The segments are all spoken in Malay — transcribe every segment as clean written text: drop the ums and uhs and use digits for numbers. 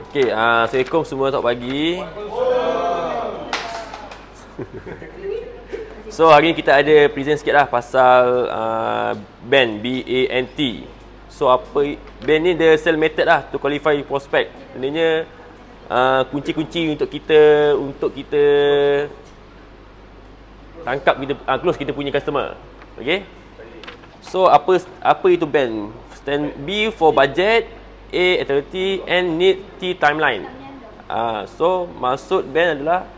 Okay, Assalamualaikum semua, selamat pagi. So, hari ni kita ada present sikit lah pasal BANT, B-A-N-T. So, apa BANT ni, the sell method lah to qualify prospect. Sebenarnya, kunci-kunci untuk kita tangkap, close kita punya customer. Okay. So, apa itu BANT? Stand B for budget, A authority, and need T timeline. So maksud BANT adalah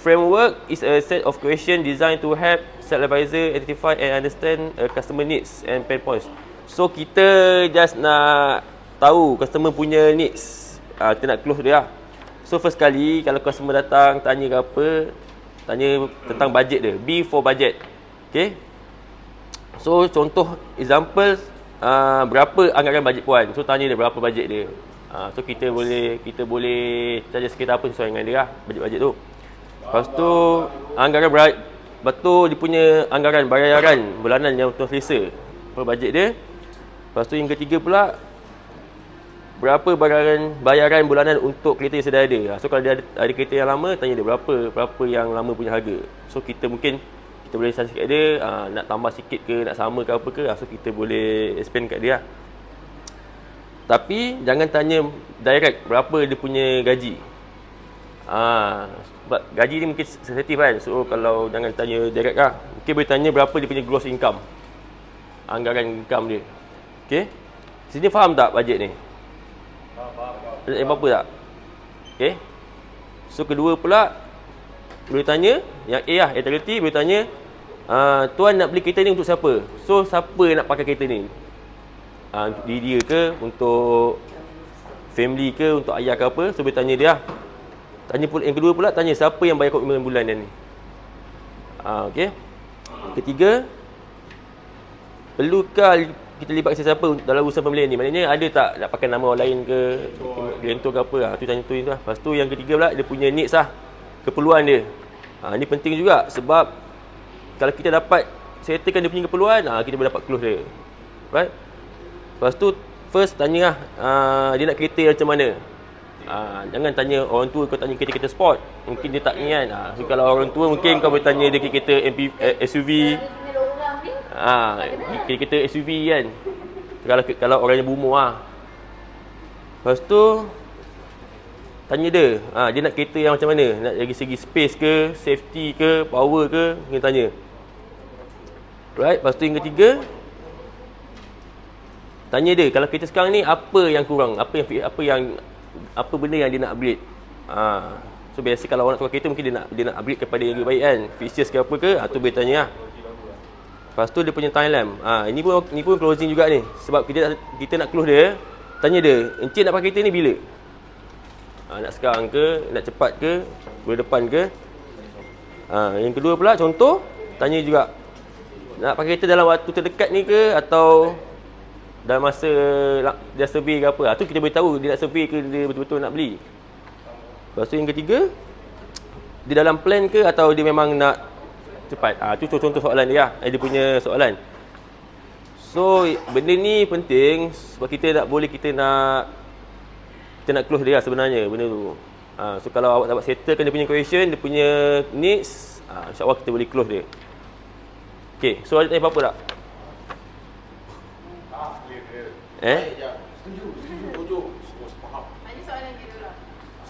framework is a set of question designed to help sales advisor identify and understand customer needs and pain points. So kita just nak tahu customer punya needs. Kita nak close dia. So first kali kalau customer datang tanya ke apa, tanya tentang budget dia. B for budget. Okay. So contoh example, berapa anggaran bajet puan. So tanya dia berapa bajet dia. So kita boleh saja sekitar apa sesuai dengan dia lah, bajet-bajet tu. Lepas tu anggaran betul dia punya anggaran bayaran bulanan yang betul selesa per bajet dia. Lepas tu yang ketiga pula, berapa bayaran bulanan untuk kereta yang sedia ada. So kalau dia ada kereta yang lama, tanya dia berapa yang lama punya harga. So kita boleh suggest kat dia, nak tambah sikit ke, nak sama ke apa ke, so kita boleh explain kat dia. Tapi jangan tanya direct berapa dia punya gaji. Sebab gaji ni mungkin sensitif kan. So kalau jangan tanya direct lah. Mungkin boleh tanya berapa dia punya gross income, anggaran income dia. Okay. Sini faham tak bajet ni? Faham. Apa tak? Okay. So kedua pula, boleh tanya yang A lah, authority, boleh tanya, tuan nak beli kereta ni untuk siapa? So siapa nak pakai kereta ni? Untuk diri dia ke, untuk family ke, untuk ayah ke apa? So boleh tanya dia. Tanya pula, yang kedua pula, tanya siapa yang bayar komitmen bulan ni. Okay. Ketiga, perlukah kita libat siapa dalam urusan pembelian ni? Maknanya ada tak nak pakai nama orang lain ke, rentor ke apa? Tu tanya tu lah. Lepas tu yang ketiga pula, dia punya needs lah, keperluan dia. Ini penting juga sebab kalau kita dapat settlekan dia punya keperluan, kita boleh dapat close dia. Right? Lepas tu first tanya lah, dia nak kereta macam mana. Jangan tanya orang tua, kau tanya kereta sport, mungkin dia tak ni kan. So kalau orang tua mungkin kau boleh tanya dia kereta SUV. Kereta SUV kan. Kalau orangnya berumur lah. Lepas tu tanya dia, dia nak kereta yang macam mana? Nak dari segi space ke, safety ke, power ke? Dia tanya. Right, lepas tu yang ketiga, tanya dia, kalau kereta sekarang ni apa yang kurang? Apa benda yang dia nak upgrade? So biasa kalau orang nak tukar kereta mungkin dia nak upgrade kepada yang lebih baik kan, features ke apa ke, tu boleh tanya lah. Lepas tu dia punya timeline. Ini pun closing juga ni. Sebab kita nak close dia, tanya dia, encik nak pakai kereta ni bila? Nak sekarang ke, nak cepat ke, bulan depan ke? Yang kedua pula, contoh, tanya juga, nak pakai kereta dalam waktu terdekat ni ke, atau dalam masa dia survey ke apa? Tu kita boleh tahu dia nak survey ke, dia betul-betul nak beli. Lepas tu yang ketiga, dia dalam plan ke, atau dia memang nak cepat? Tu contoh soalan dia lah, dia punya soalan. So benda ni penting sebab kita nak close dia sebenarnya benda tu. So kalau awak dapat settlekan dia punya question, dia punya needs, insya-Allah kita boleh close dia. Okay, so ada tanya apa-apa tak? Setuju. Faham. Ada soalan ke dulu?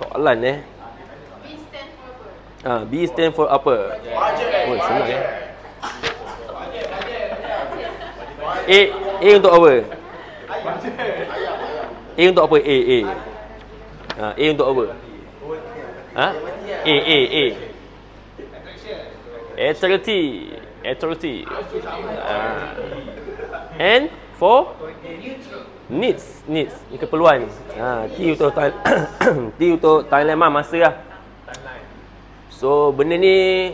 Soalan B stand for apa? B stand for apa? Budget. Oh, senang A untuk apa? A untuk apa? A untuk apa? A. Authority. And for needs, keperluan. T untuk timeline masa lah. So benda ni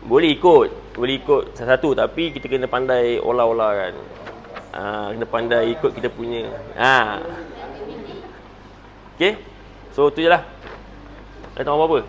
boleh ikut satu-satu, tapi kita kena pandai olah-olah kan. Kena pandai ikut kita punya. Okay. So tu je lah. Ada tahu apa-apa?